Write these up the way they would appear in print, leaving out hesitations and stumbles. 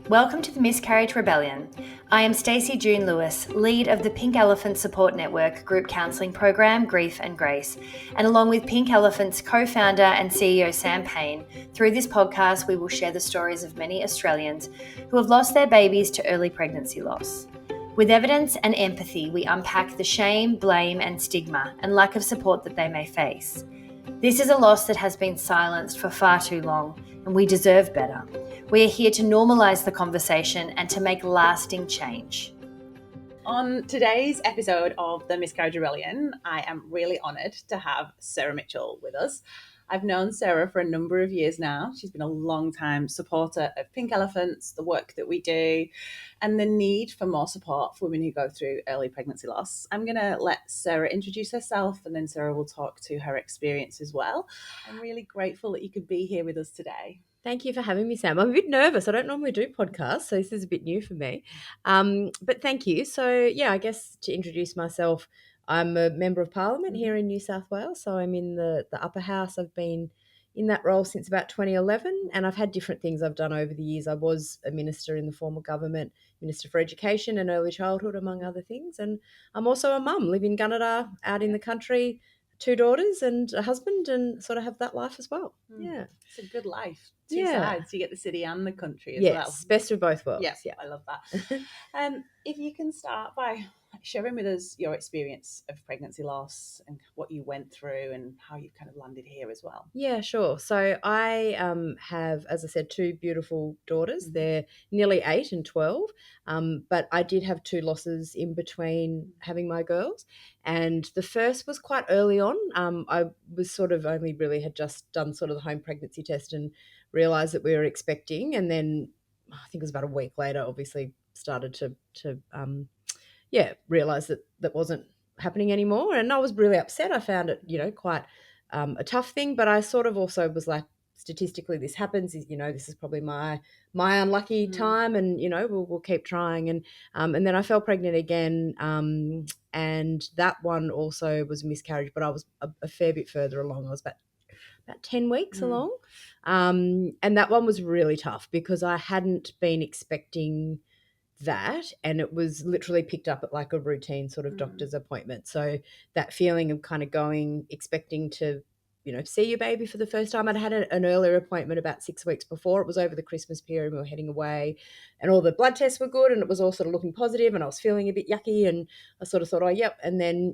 Welcome to the Miscarriage Rebellion. I am Stacey June Lewis, lead of the Pink Elephant Support Network group counselling program Grief and Grace, and along with Pink Elephant's co-founder and CEO Sam Payne, through this podcast we will share the stories of many Australians who have lost their babies to early pregnancy loss. With evidence and empathy, we unpack the shame, blame and stigma and lack of support that they may face. This is a loss that has been silenced for far too long, and we deserve better. We are here to normalise the conversation and to make lasting change. On today's episode of the Miscarriage Rebellion, I am really honoured to have Sarah Mitchell with us. I've known Sarah for a number of years now. She's been a long-time supporter of Pink Elephants, the work that we do, and the need for more support for women who go through early pregnancy loss. I'm going to let Sarah introduce herself, and then Sarah will talk to her experience as well. I'm really grateful that you could be here with us today. Thank you for having me, Sam. I'm a bit nervous. I don't normally do podcasts, so this is a bit new for me. But thank you. So, I guess to introduce myself, I'm a Member of Parliament here in New South Wales. So I'm in the upper house. I've been in that role since about 2011, and I've had different things I've done over the years. I was a minister in the former government, Minister for Education and Early Childhood, among other things. And I'm also a mum, live in Gunnedah, out in the country, 2 daughters and a husband, and sort of have that life as well. Yeah. It's a good life. Two sides. You get the city and the country as well. Yes, best of both worlds. Yeah, I love that. If you can start by sharing with us your experience of pregnancy loss and what you went through and how you've kind of landed here as well. Yeah, sure. So I have, as I said, 2 beautiful daughters. They're nearly 8 and 12, but I did have 2 losses in between having my girls. And the first was quite early on. I was sort of only really had just done sort of the home pregnancy test and realised that we were expecting. And then I think it was about a week later, obviously started to realise that wasn't happening anymore. And I was really upset. I found it, quite a tough thing, but I sort of also was like, statistically this happens, this is probably my unlucky time, and we'll keep trying. And then I fell pregnant again, and that one also was a miscarriage, but I was a fair bit further along. I was about 10 weeks along, and that one was really tough because I hadn't been expecting that, and it was literally picked up at like a routine sort of doctor's appointment. So that feeling of kind of going, expecting to see your baby for the first time. I'd had an earlier appointment about 6 weeks before. It was over the Christmas period. We were heading away and all the blood tests were good and it was all sort of looking positive, and I was feeling a bit yucky, and I sort of thought, oh, yep. And then,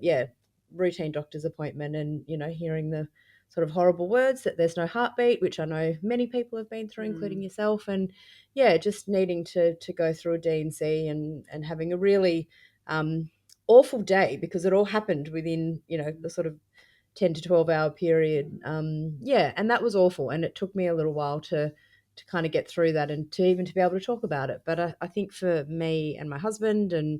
routine doctor's appointment, and, hearing the sort of horrible words that there's no heartbeat, which I know many people have been through, including yourself. And just needing to go through a D&C and having a really awful day, because it all happened within, the sort of 10 to 12 hour period. And that was awful. And it took me a little while to kind of get through that and to even to be able to talk about it. But I think for me and my husband, and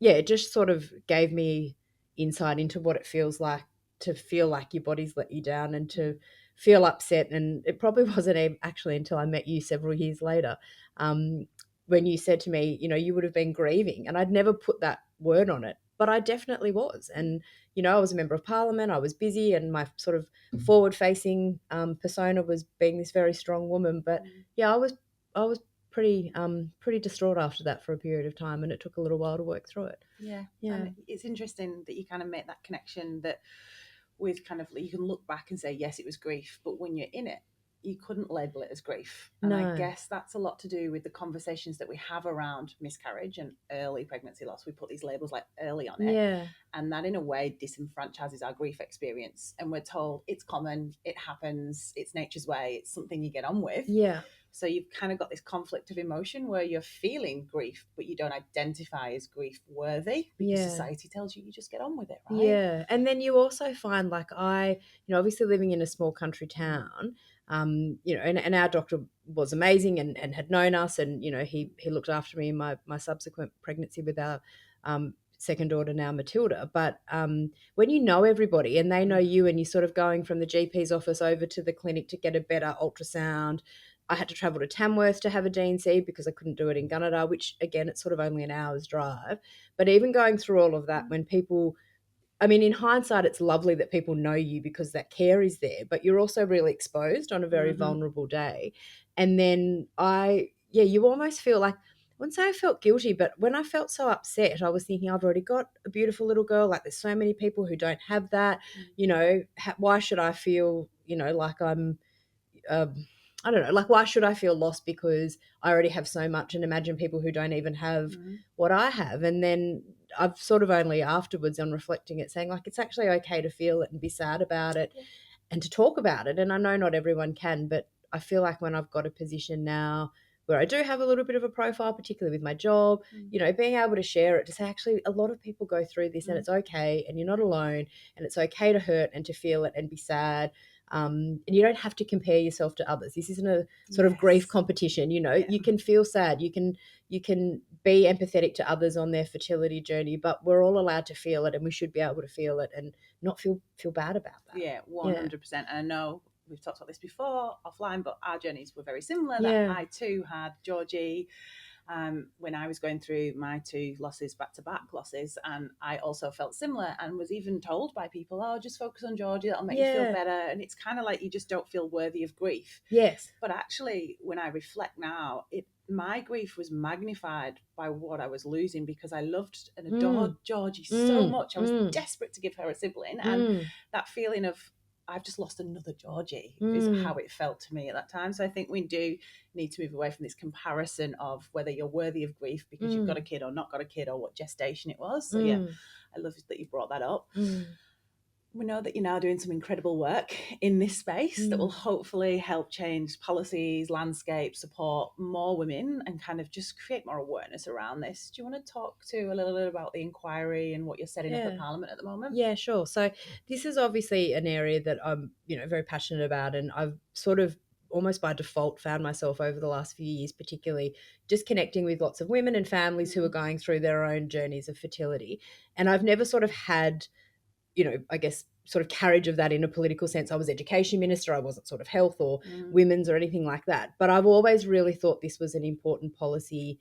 it just sort of gave me insight into what it feels like to feel like your body's let you down and to feel upset. And it probably wasn't actually until I met you several years later, when you said to me, you would have been grieving. And I'd never put that word on it, but I definitely was. And, I was a Member of Parliament, I was busy, and my sort of forward-facing persona was being this very strong woman. But I was pretty distraught after that for a period of time, and it took a little while to work through it. Yeah. And it's interesting that you kind of make that connection, that with kind of, you can look back and say, yes, it was grief, but when you're in it, you couldn't label it as grief. And I guess that's a lot to do with the conversations that we have around miscarriage and early pregnancy loss. We put these labels like early on it. Yeah. And that in a way disenfranchises our grief experience. And we're told it's common, it happens, it's nature's way, it's something you get on with. Yeah. So you've kind of got this conflict of emotion where you're feeling grief, but you don't identify as grief worthy because society tells you just get on with it, right? Yeah. And then you also find, like, obviously living in a small country town, and our doctor was amazing and had known us, and, he looked after me in my subsequent pregnancy with our second daughter, now Matilda. But when you know everybody and they know you, and you're sort of going from the GP's office over to the clinic to get a better ultrasound, I had to travel to Tamworth to have a D&C because I couldn't do it in Gunnedah, which, again, it's sort of only an hour's drive. But even going through all of that, when people, in hindsight, it's lovely that people know you because that care is there, but you're also really exposed on a very vulnerable day. And then I you almost feel like, I wouldn't say I felt guilty, but when I felt so upset, I was thinking, I've already got a beautiful little girl. Like, there's so many people who don't have that. Why should I feel, like I'm, I don't know, like, why should I feel lost because I already have so much? And imagine people who don't even have what I have. And then I've sort of only afterwards, on reflecting it, saying, like, it's actually okay to feel it and be sad about it and to talk about it. And I know not everyone can, but I feel like when I've got a position now where I do have a little bit of a profile, particularly with my job, being able to share it, to say, actually, a lot of people go through this and it's okay, and you're not alone, and it's okay to hurt and to feel it and be sad. And you don't have to compare yourself to others. This isn't a sort of grief competition. You can feel sad. You can be empathetic to others on their fertility journey, but we're all allowed to feel it, and we should be able to feel it and not feel bad about that. Yeah, 100%. And I know we've talked about this before offline, but our journeys were very similar. That I too had Georgie when I was going through my 2 losses, back-to-back losses, and I also felt similar and was even told by people, oh, just focus on Georgie, that'll make you feel better. And it's kind of like you just don't feel worthy of grief. Yes. But actually, when I reflect now, my grief was magnified by what I was losing, because I loved and adored Georgie so much. I was desperate to give her a sibling, and that feeling of, I've just lost another Georgie is how it felt to me at that time. So I think we do need to move away from this comparison of whether you're worthy of grief because you've got a kid or not got a kid, or what gestation it was. So yeah, I love that you brought that up. We know that you're now doing some incredible work in this space that will hopefully help change policies, landscape, support more women, and kind of just create more awareness around this. Do you want to talk to a little bit about the inquiry and what you're setting up at Parliament at the moment? Yeah, sure. So this is obviously an area that I'm, very passionate about, and I've sort of almost by default found myself over the last few years, particularly just connecting with lots of women and families who are going through their own journeys of fertility. And I've never sort of had, I guess, sort of carriage of that in a political sense. I was education minister. I wasn't sort of health or women's or anything like that. But I've always really thought this was an important policy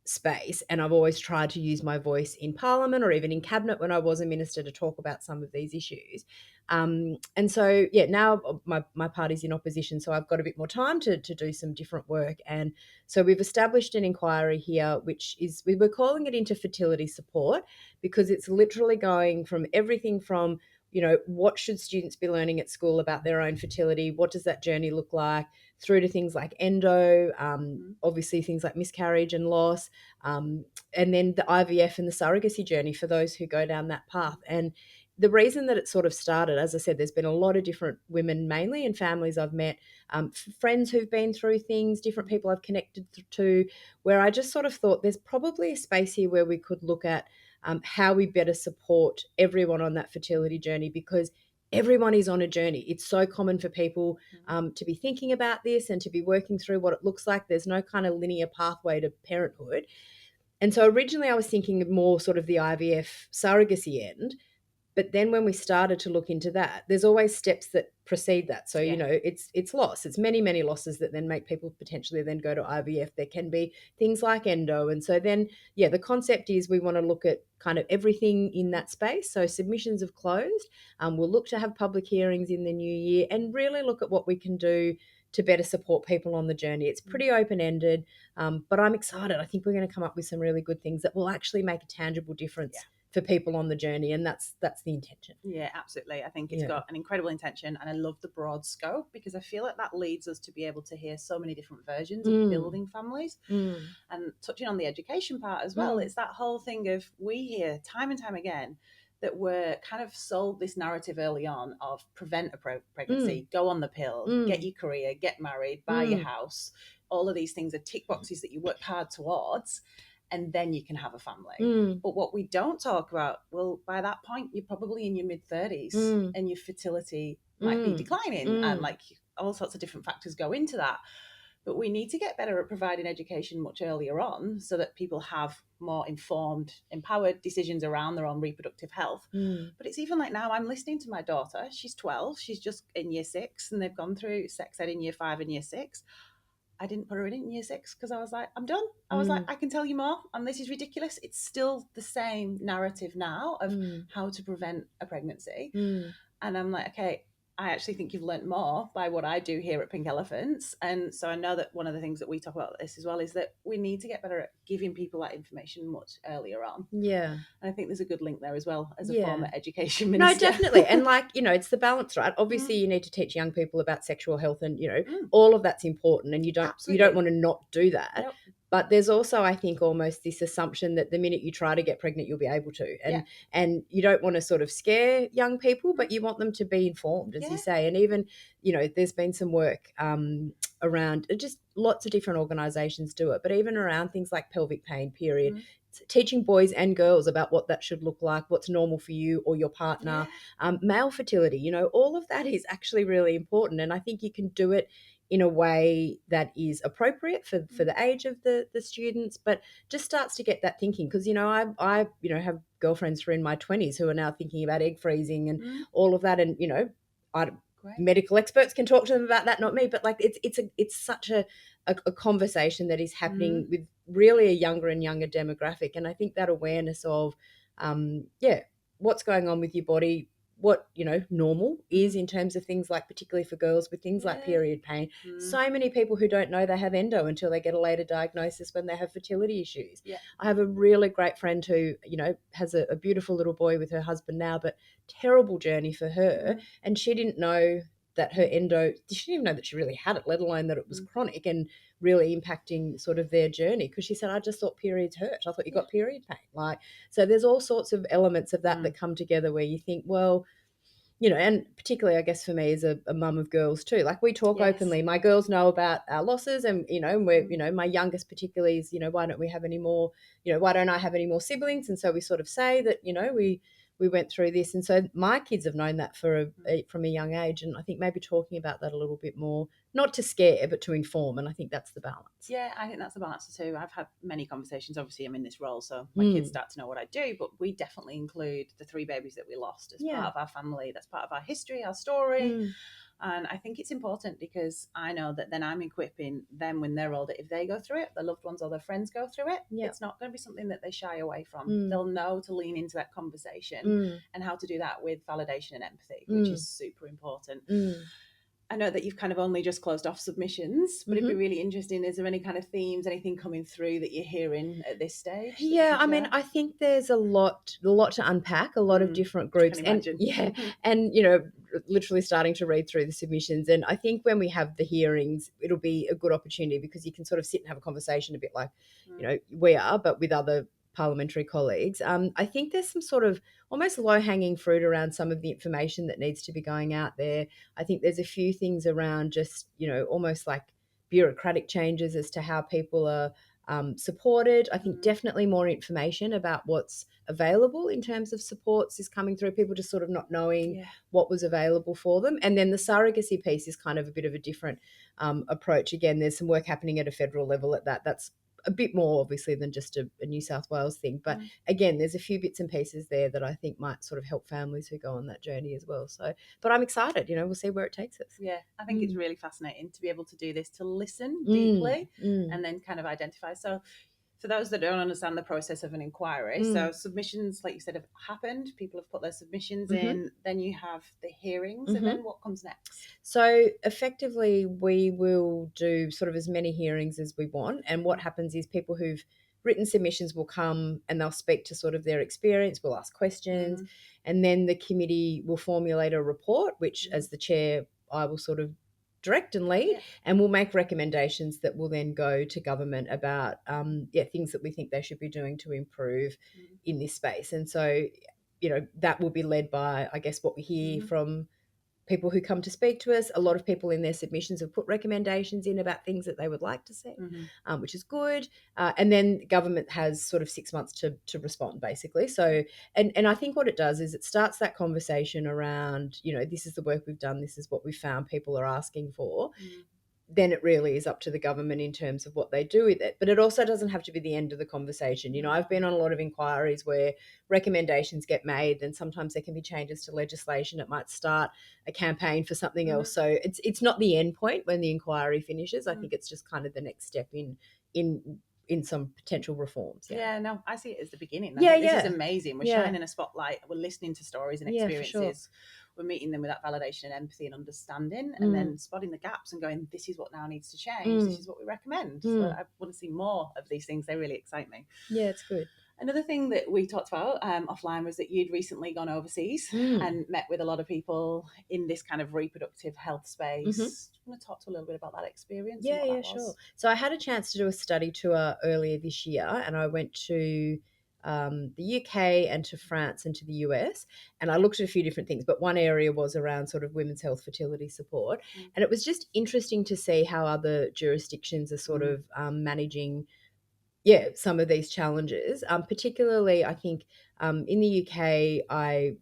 space, and I've always tried to use my voice in Parliament or even in Cabinet when I was a minister to talk about some of these issues. And so, now my party's in opposition, so I've got a bit more time to do some different work. And so we've established an inquiry here, which is, we were calling it Into Fertility Support, because it's literally going from everything from, what should students be learning at school about their own fertility? What does that journey look like? Through to things like endo, obviously things like miscarriage and loss, and then the IVF and the surrogacy journey for those who go down that path. And the reason that it sort of started, as I said, there's been a lot of different women mainly and families I've met, friends who've been through things, different people I've connected to, where I just sort of thought there's probably a space here where we could look at how we better support everyone on that fertility journey, because everyone is on a journey. It's so common for people to be thinking about this and to be working through what it looks like. There's no kind of linear pathway to parenthood. And so originally I was thinking more sort of the IVF surrogacy end. But then when we started to look into that, there's always steps that precede that. So, it's loss. It's many, many losses that then make people potentially then go to IVF. There can be things like endo. And so then, the concept is we want to look at kind of everything in that space. So submissions have closed. We'll look to have public hearings in the new year and really look at what we can do to better support people on the journey. It's pretty open-ended, but I'm excited. I think we're going to come up with some really good things that will actually make a tangible difference for people on the journey, and that's the intention. Yeah, absolutely. I think it's got an incredible intention, and I love the broad scope, because I feel like that leads us to be able to hear so many different versions of building families. And touching on the education part as well, it's that whole thing of, we hear time and time again that we're kind of sold this narrative early on of prevent a pregnancy, go on the pill, get your career, get married, buy your house. All of these things are tick boxes that you work hard towards, and then you can have a family. But what we don't talk about, well, by that point, you're probably in your mid-30s and your fertility might be declining, and like all sorts of different factors go into that. But we need to get better at providing education much earlier on, so that people have more informed, empowered decisions around their own reproductive health. But it's even like now, I'm listening to my daughter, she's 12, she's just in year 6, and they've gone through sex ed in year 5 and year 6. I didn't put her in year 6 because I was like, I'm done. I was like, I can tell you more, and this is ridiculous. It's still the same narrative now of how to prevent a pregnancy. And I'm like, okay, I actually think you've learnt more by what I do here at Pink Elephants. And so I know that one of the things that we talk about this as well is that we need to get better at giving people that information much earlier on. Yeah. And I think there's a good link there as well as a Yeah. former education No, minister. definitely. And like, you know, it's the balance, right? Obviously you need to teach young people about sexual health and, you know, all of that's important, and you don't want to not do that. Nope. But there's also, I think, almost this assumption that the minute you try to get pregnant, you'll be able to. And you don't want to sort of scare young people, but you want them to be informed, as you say. And even, you know, there's been some work around, just lots of different organisations do it, but even around things like pelvic pain, period, teaching boys and girls about what that should look like, what's normal for you or your partner, male fertility, you know, all of that is actually really important. And I think you can do it in a way that is appropriate for the age of the students, but just starts to get that thinking. Because, you know, I you know, have girlfriends who are in my 20s who are now thinking about egg freezing and all of that. And, you know, medical experts can talk to them about that, not me, but like it's such a conversation that is happening with really a younger and younger demographic. And I think that awareness of, what's going on with your body, what, you know, normal is in terms of things like, particularly for girls with things like period pain. So many people who don't know they have endo until they get a later diagnosis when they have fertility issues. I have a really great friend who, you know, has a beautiful little boy with her husband now, but terrible journey for her. And she didn't know that her endo, she didn't even know that she really had it, let alone that it was chronic and really impacting sort of their journey. Because she said, I just thought periods hurt. I thought you got period pain. Like, so there's all sorts of elements of that that come together where you think, well, you know, and particularly, I guess, for me as a mum of girls too, like we talk openly. My girls know about our losses, and, you know, we're, you know, my youngest particularly is, you know, why don't we have any more, you know, why don't I have any more siblings? And so we sort of say that, you know, we went through this. And so my kids have known that from a young age. And I think maybe talking about that a little bit more, not to scare, but to inform. And I think that's the balance. Yeah, I think that's the balance too. I've had many conversations. Obviously, I'm in this role, so my kids start to know what I do, but we definitely include the 3 babies that we lost as part of our family. That's part of our history, our story. And I think it's important because I know that then I'm equipping them when they're older. If they go through it, their loved ones or their friends go through it, it's not going to be something that they shy away from. They'll know to lean into that conversation and how to do that with validation and empathy, which is super important. I know that you've kind of only just closed off submissions, but it'd be really interesting. Is there any kind of themes, anything coming through that you're hearing at this stage? Yeah, I mean, I think there's a lot to unpack, a lot of different groups. And and, you know, literally starting to read through the submissions. And I think when we have the hearings, it'll be a good opportunity because you can sort of sit and have a conversation a bit like, you know, we are, but with other parliamentary colleagues. I think there's some sort of almost low-hanging fruit around some of the information that needs to be going out there. I think there's a few things around just, you know, almost like bureaucratic changes as to how people are supported. I think definitely more information about what's available in terms of supports is coming through. People just sort of not knowing what was available for them. And then the surrogacy piece is kind of a bit of a different approach. Again, there's some work happening at a federal level at that. That's a bit more obviously than just a New South Wales thing. But again, there's a few bits and pieces there that I think might sort of help families who go on that journey as well. So, but I'm excited, you know, we'll see where it takes us. Yeah, I think it's really fascinating to be able to do this, to listen deeply and then kind of identify. So for those that don't understand the process of an inquiry, so submissions, like you said, have happened. People have put their submissions in. Then you have the hearings, and then what comes next? So effectively, we will do sort of as many hearings as we want. And what happens is people who've written submissions will come and they'll speak to sort of their experience. We'll ask questions, and then the committee will formulate a report, which as the chair, I will sort of direct and lead, and we'll make recommendations that will then go to government about things that we think they should be doing to improve in this space. And so, you know, that will be led by, I guess, what we hear from people who come to speak to us. A lot of people in their submissions have put recommendations in about things that they would like to see, which is good. And then government has sort of 6 months to respond, basically. So, and I think what it does is it starts that conversation around, you know, this is the work we've done, this is what we found people are asking for. Then it really is up to the government in terms of what they do with it. But it also doesn't have to be the end of the conversation. You know, I've been on a lot of inquiries where recommendations get made and sometimes there can be changes to legislation. It might start a campaign for something else. So it's not the end point when the inquiry finishes. I think it's just kind of the next step in some potential reforms. Yeah, no, I see it as the beginning. This is amazing. We're shining a spotlight. We're listening to stories and experiences. but meeting them with that validation and empathy and understanding, and then spotting the gaps and going, this is what now needs to change. This is what we recommend. So I want to see more of these things. They really excite me. Yeah, it's good. Another thing that we talked about offline was that you'd recently gone overseas and met with a lot of people in this kind of reproductive health space. Do you want to talk to a little bit about that experience? Yeah, sure. So I had a chance to do a study tour earlier this year, and I went to the UK and to France and to the US, and I looked at a few different things, but one area was around sort of women's health fertility support. And it was just interesting to see how other jurisdictions are sort of managing some of these challenges. Particularly, I think in the UK, I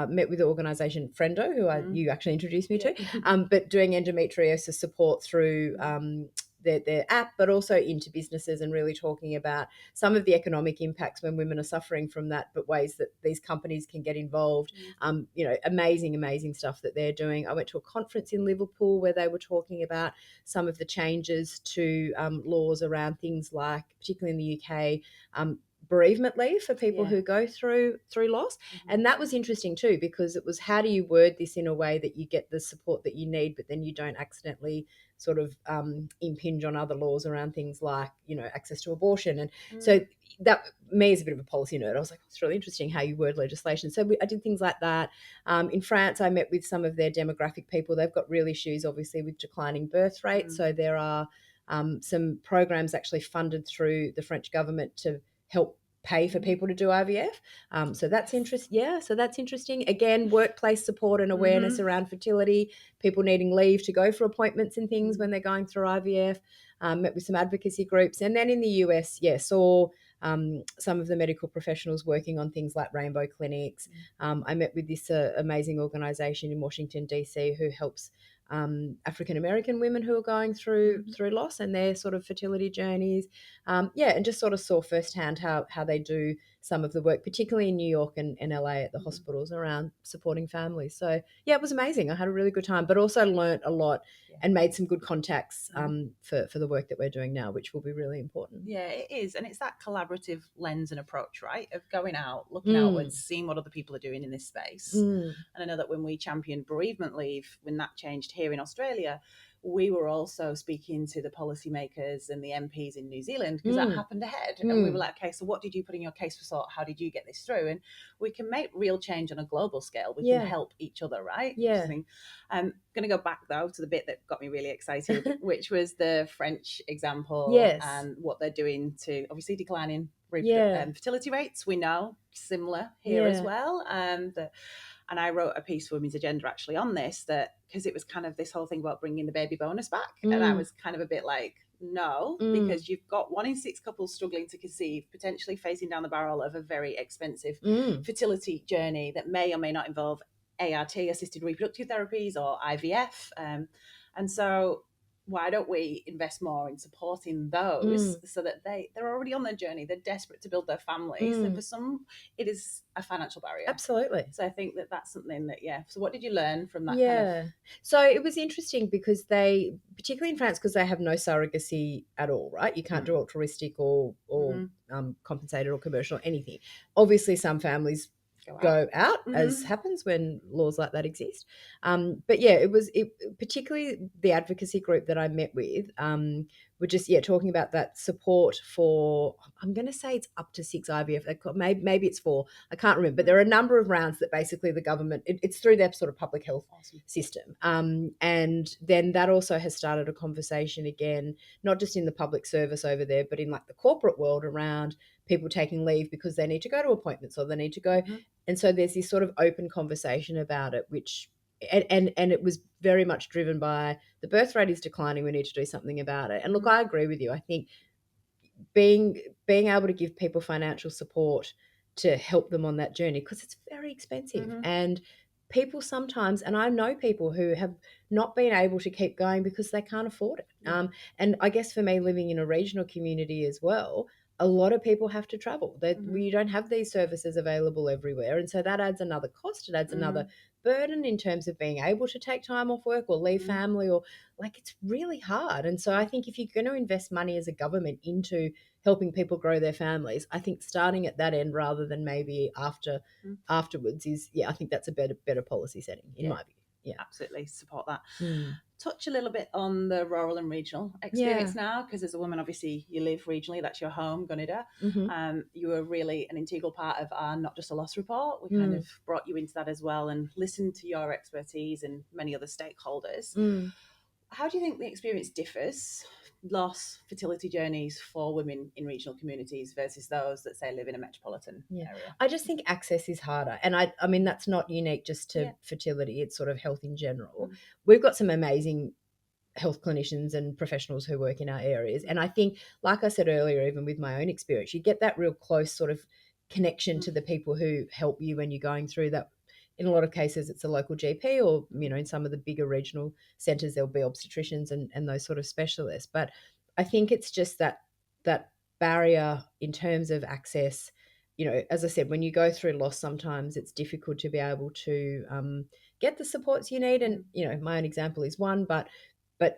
met with the organisation Friendo, who you actually introduced me to, but doing endometriosis support through their app, but also into businesses and really talking about some of the economic impacts when women are suffering from that, but ways that these companies can get involved. Amazing stuff that they're doing. I went to a conference in Liverpool where they were talking about some of the changes to laws around things like, particularly in the UK, bereavement leave for people who go through loss. And that was interesting too, because it was, how do you word this in a way that you get the support that you need, but then you don't accidentally sort of impinge on other laws around things like, access to abortion. And so that, me as a bit of a policy nerd, I was like, it's really interesting how you word legislation. So I did things like that. In France, I met with some of their demographic people. They've got real issues, obviously, with declining birth rates. So there are some programs actually funded through the French government to help pay for people to do IVF. So that's interesting. Yeah, so that's interesting. Again, workplace support and awareness around fertility, people needing leave to go for appointments and things when they're going through IVF. Met with some advocacy groups. And then in the US, saw some of the medical professionals working on things like rainbow clinics. I met with this amazing organisation in Washington, DC, who helps African-American women who are going through loss and their sort of fertility journeys. And just sort of saw firsthand how they do some of the work, particularly in New York and LA at the hospitals around supporting families. So, it was amazing. I had a really good time, but also learnt a lot and made some good contacts for the work that we're doing now, which will be really important. Yeah, it is. And it's that collaborative lens and approach, right, of going out, looking outwards, seeing what other people are doing in this space. And I know that when we championed bereavement leave, when that changed here in Australia, we were also speaking to the policymakers and the MPs in New Zealand, because that happened ahead. And we were like, okay, so what did you put in your case for sort? How did you get this through? And we can make real change on a global scale. We can help each other, right? Yeah. I'm going to go back, though, to the bit that got me really excited, which was the French example and what they're doing to obviously declining fertility rates. We know similar here as well. And I wrote a piece for Women's Agenda actually on this, that because it was kind of this whole thing about bringing the baby bonus back. And I was kind of a bit like, no, because you've got 1 in 6 couples struggling to conceive, potentially facing down the barrel of a very expensive fertility journey that may or may not involve ART, assisted reproductive therapies, or IVF. And so why don't we invest more in supporting those so that they're already on their journey, they're desperate to build their families. And for some, it is a financial barrier. Absolutely. So I think that's something that, so what did you learn from that? So it was interesting because they, particularly in France, because they have no surrogacy at all, right? You can't do altruistic or compensated or commercial or anything. Obviously, some families go out as happens when laws like that exist. But particularly the advocacy group that I met with were just talking about that support for, I'm going to say it's up to 6 IVF, maybe it's 4, I can't remember, but there are a number of rounds that basically the government, it's through their sort of public health system. And then that also has started a conversation again, not just in the public service over there, but in like the corporate world around people taking leave because they need to go to appointments or they need to go. And so there's this sort of open conversation about it, which, and it was very much driven by the birth rate is declining, we need to do something about it. And look, I agree with you. I think being able to give people financial support to help them on that journey, because it's very expensive. And people sometimes, and I know people who have not been able to keep going because they can't afford it. And I guess for me, living in a regional community as well, a lot of people have to travel. That Mhm. we don't have these services available everywhere, and so that adds another cost. It adds another burden in terms of being able to take time off work or leave family, or like it's really hard. And so I think if you're going to invest money as a government into helping people grow their families, I think starting at that end rather than maybe afterwards is, I think that's a better policy setting in my view. Yeah, absolutely support that. Mm. Touch a little bit on the rural and regional experience now, because as a woman, obviously you live regionally, that's your home, Gunnedah. You were really an integral part of our Not Just a Loss report. We kind of brought you into that as well and listened to your expertise and many other stakeholders. How do you think the experience differs, loss, fertility journeys for women in regional communities versus those that, say, live in a metropolitan area? I just think access is harder. And I mean, that's not unique just to fertility. It's sort of health in general. We've got some amazing health clinicians and professionals who work in our areas. And I think, like I said earlier, even with my own experience, you get that real close sort of connection to the people who help you when you're going through that. In a lot of cases, it's a local GP, or, in some of the bigger regional centres, there'll be obstetricians and those sort of specialists. But I think it's just that barrier in terms of access. As I said, when you go through loss, sometimes it's difficult to be able to get the supports you need. And, my own example is one, but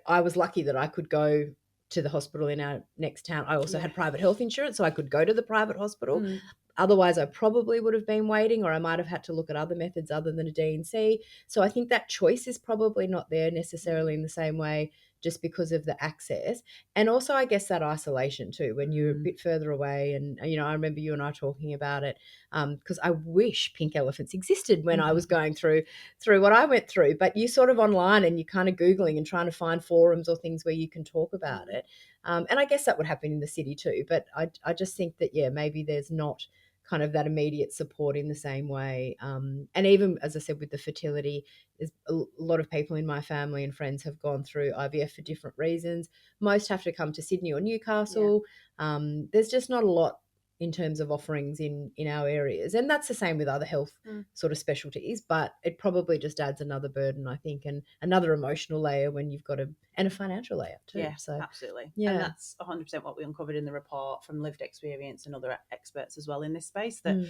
I was lucky that I could go to the hospital in our next town. I also had private health insurance, so I could go to the private hospital. Otherwise, I probably would have been waiting, or I might have had to look at other methods other than a D&C. So I think that choice is probably not there necessarily in the same way, just because of the access. And also, I guess, that isolation too, when you're a bit further away. And, I remember you and I talking about it, because I wish pink elephants existed when I was going through what I went through. But you sort of online and you're kind of Googling and trying to find forums or things where you can talk about it. And I guess that would happen in the city too. But I just think that, maybe there's not kind of that immediate support in the same way. And even, as I said, with the fertility, there's a lot of people in my family and friends have gone through IVF for different reasons. Most have to come to Sydney or Newcastle. There's just not a lot in terms of offerings in our areas. And that's the same with other health sort of specialties, but it probably just adds another burden, I think, and another emotional layer when you've got and a financial layer too. Yeah, so absolutely. Yeah. And that's 100% what we uncovered in the report from lived experience and other experts as well in this space, that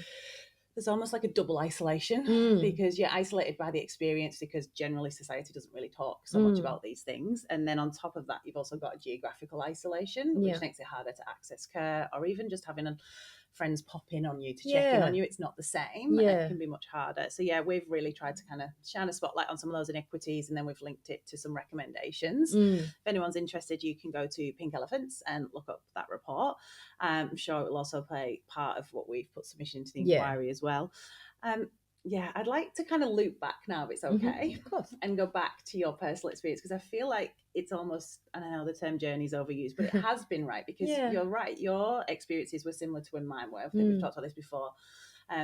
there's almost like a double isolation, because you're isolated by the experience, because generally society doesn't really talk so much about these things. And then on top of that, you've also got a geographical isolation, which makes it harder to access care, or even just having friends pop in on you to check in on you. It's not the same. It can be much harder. So we've really tried to kind of shine a spotlight on some of those inequities, and then we've linked it to some recommendations. If anyone's interested, you can go to Pink Elephants and look up that report. I'm sure it will also play part of what we've put submission into the inquiry as well. I'd like to kind of loop back now, if it's okay, of course, and go back to your personal experience, because I feel like it's almost, and I know the term journey is overused, but it has been, right? Because you're right, your experiences were similar to when mine were. I think we've talked about this before,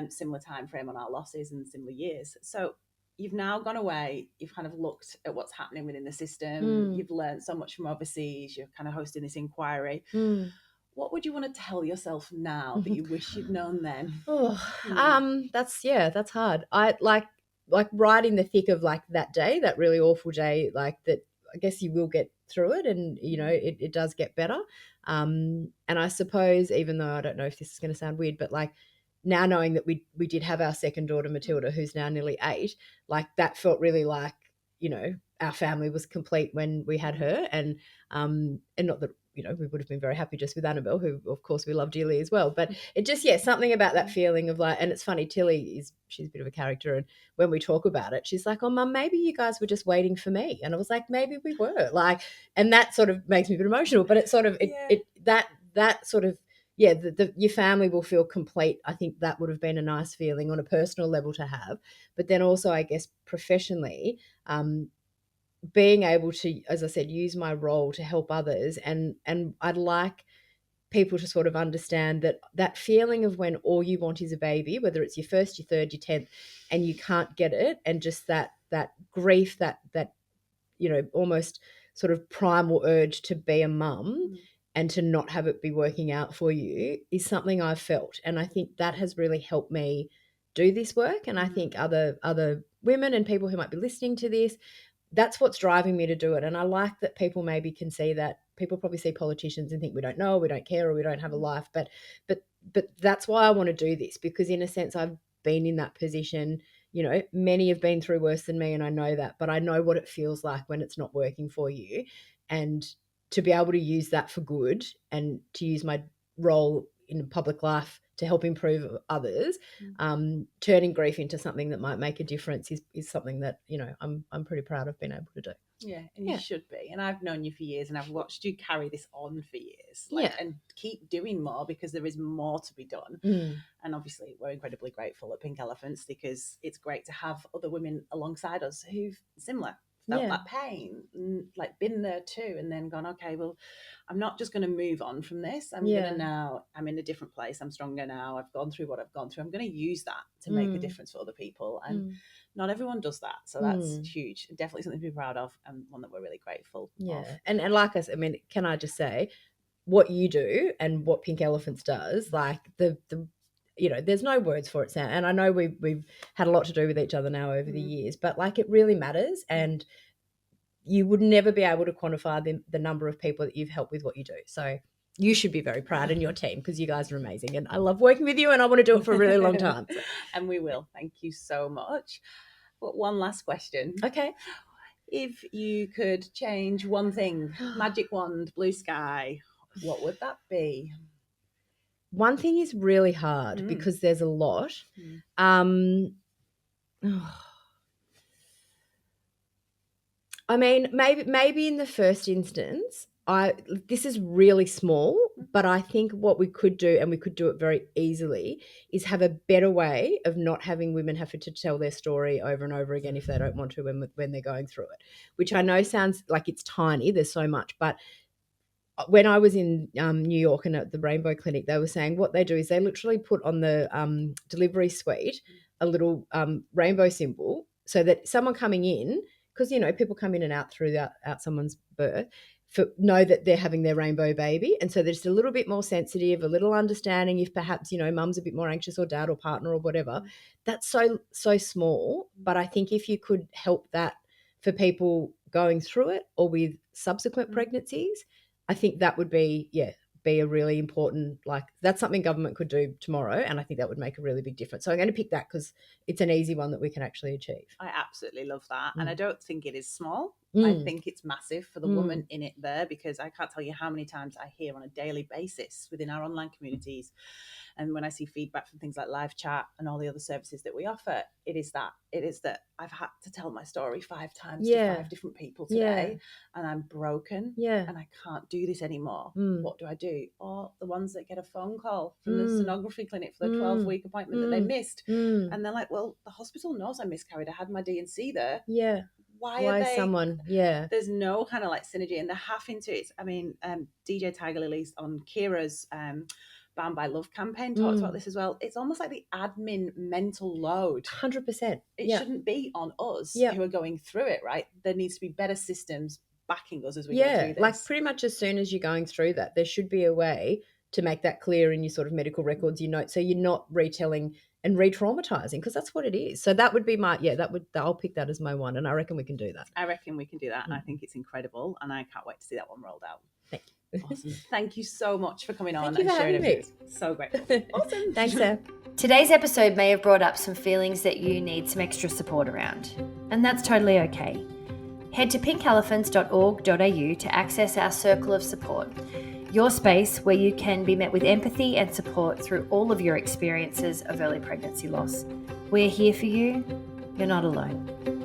similar time frame on our losses and similar years. So you've now gone away, you've kind of looked at what's happening within the system, you've learned so much from overseas, you're kind of hosting this inquiry. What would you want to tell yourself now that you wish you'd known then? That's hard. I like right in the thick of like that day, that really awful day, like that. I guess you will get through it, and it does get better. And I suppose, even though I don't know if this is going to sound weird, but like now knowing that we did have our second daughter Matilda, who's now nearly 8, like that felt really like our family was complete when we had her, and not that we would have been very happy just with Annabelle, who of course we love dearly as well. But it just, something about that feeling of like, and it's funny, she's a bit of a character. And when we talk about it, she's like, oh, Mum, maybe you guys were just waiting for me. And I was like, maybe we were, like, and that sort of makes me a bit emotional, but it's sort of, that sort of, your family will feel complete. I think that would have been a nice feeling on a personal level to have. But then also, I guess, professionally, being able to, as I said, use my role to help others. And I'd like people to sort of understand that feeling of when all you want is a baby, whether it's your first, your third, your 10th, and you can't get it. And just that grief, that almost sort of primal urge to be a mum and to not have it be working out for you is something I've felt. And I think that has really helped me do this work. And I think other women and people who might be listening to this, that's what's driving me to do it. And I like that people maybe can see that. People probably see politicians and think we don't know, we don't care, or we don't have a life. But that's why I want to do this, because in a sense I've been in that position. You know, many have been through worse than me, and I know that, but I know what it feels like when it's not working for you. And to be able to use that for good, and to use my role in public life to help improve others, turning grief into something that might make a difference is something that, you know, I'm pretty proud of being able to do. Yeah, and you should be. And I've known you for years, and I've watched you carry this on for years, and keep doing more, because there is more to be done. And obviously we're incredibly grateful at Pink Elephants, because it's great to have other women alongside us who've similar felt that pain, like been there too, and then gone, okay, well, I'm not just going to move on from this. I'm going to now, I'm in a different place. I'm stronger now. I've gone through what I've gone through. I'm going to use that to make a difference for other people. And not everyone does that. So that's huge. Definitely something to be proud of, and one that we're really grateful of. And like I said, I mean, can I just say what you do and what Pink Elephants does, like the you know, there's no words for it, Sam. And I know we've had a lot to do with each other now over the years, but like, it really matters. And you would never be able to quantify the number of people that you've helped with what you do. So you should be very proud in your team, because you guys are amazing. And I love working with you, and I want to do it for a really long time. So. And we will. Thank you so much. But one last question. Okay. If you could change one thing, magic wand, blue sky, what would that be? One thing is really hard because there's a lot. I mean, maybe in the first instance, this is really small, but I think what we could do, and we could do it very easily, is have a better way of not having women have to tell their story over and over again if they don't want to when they're going through it, which I know sounds like it's tiny, there's so much, but when I was in New York and at the Rainbow Clinic, they were saying what they do is they literally put on the delivery suite a little rainbow symbol, so that someone coming in, because, you know, people come in and out throughout someone's birth, know that they're having their rainbow baby. And so they're just a little bit more sensitive, a little understanding if perhaps, you know, mum's a bit more anxious, or dad or partner or whatever. That's so small. But I think if you could help that for people going through it or with subsequent pregnancies, I think that would be a really important, like, that's something government could do tomorrow, and I think that would make a really big difference. So I'm going to pick that because it's an easy one that we can actually achieve. I absolutely love that. And I don't think it is small. I think it's massive for the woman in it there, because I can't tell you how many times I hear on a daily basis within our online communities, and when I see feedback from things like live chat and all the other services that we offer, it is that I've had to tell my story 5 times to 5 different people today, and I'm broken, and I can't do this anymore. What do I do? Or the ones that get a phone call from the sonography clinic for the 12-week appointment that they missed, and they're like, well, the hospital knows I miscarried, I had my D&C there. Why are they? Someone? There's no kind of like synergy, and they're having to. I mean, DJ Tiger Lily's on Kira's Bound by Love campaign talks about this as well. It's almost like the admin mental load. 100%. It shouldn't be on us who are going through it, right? There needs to be better systems backing us as we go through this. Like pretty much as soon as you're going through that, there should be a way to make that clear in your sort of medical records, so you're not retelling and re-traumatizing, because that's what it is. So that would be I'll pick that as my one, and I reckon we can do that. I reckon we can do that, and I think it's incredible, and I can't wait to see that one rolled out. Thank you. Awesome. Thank you so much for coming on and sharing it. So grateful. Awesome. Thanks, Sarah. Today's episode may have brought up some feelings that you need some extra support around, and that's totally okay. Head to pinkelephants.org.au to access our circle of support, your space where you can be met with empathy and support through all of your experiences of early pregnancy loss. We're here for you. You're not alone.